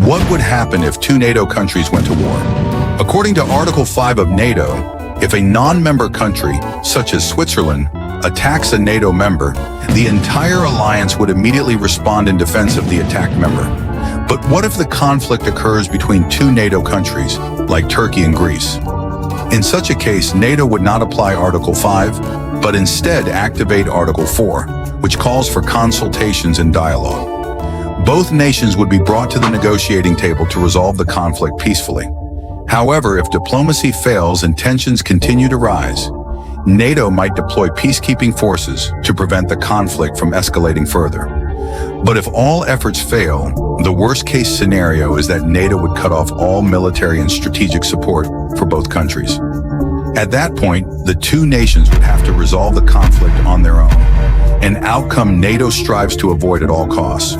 What would happen if two NATO countries went to war? According to Article 5 of NATO, if a non-member country, such as Switzerland, attacks a NATO member, the entire alliance would immediately respond in defense of the attacked member. But what if the conflict occurs between two NATO countries, like Turkey and Greece? In such a case, NATO would not apply Article 5, but instead activate Article 4, which calls for consultations and dialogue. Both nations would be brought to the negotiating table to resolve the conflict peacefully. However, if diplomacy fails and tensions continue to rise, NATO might deploy peacekeeping forces to prevent the conflict from escalating further. But if all efforts fail, the worst-case scenario is that NATO would cut off all military and strategic support for both countries. At that point, the two nations would have to resolve the conflict on their own, an outcome NATO strives to avoid at all costs.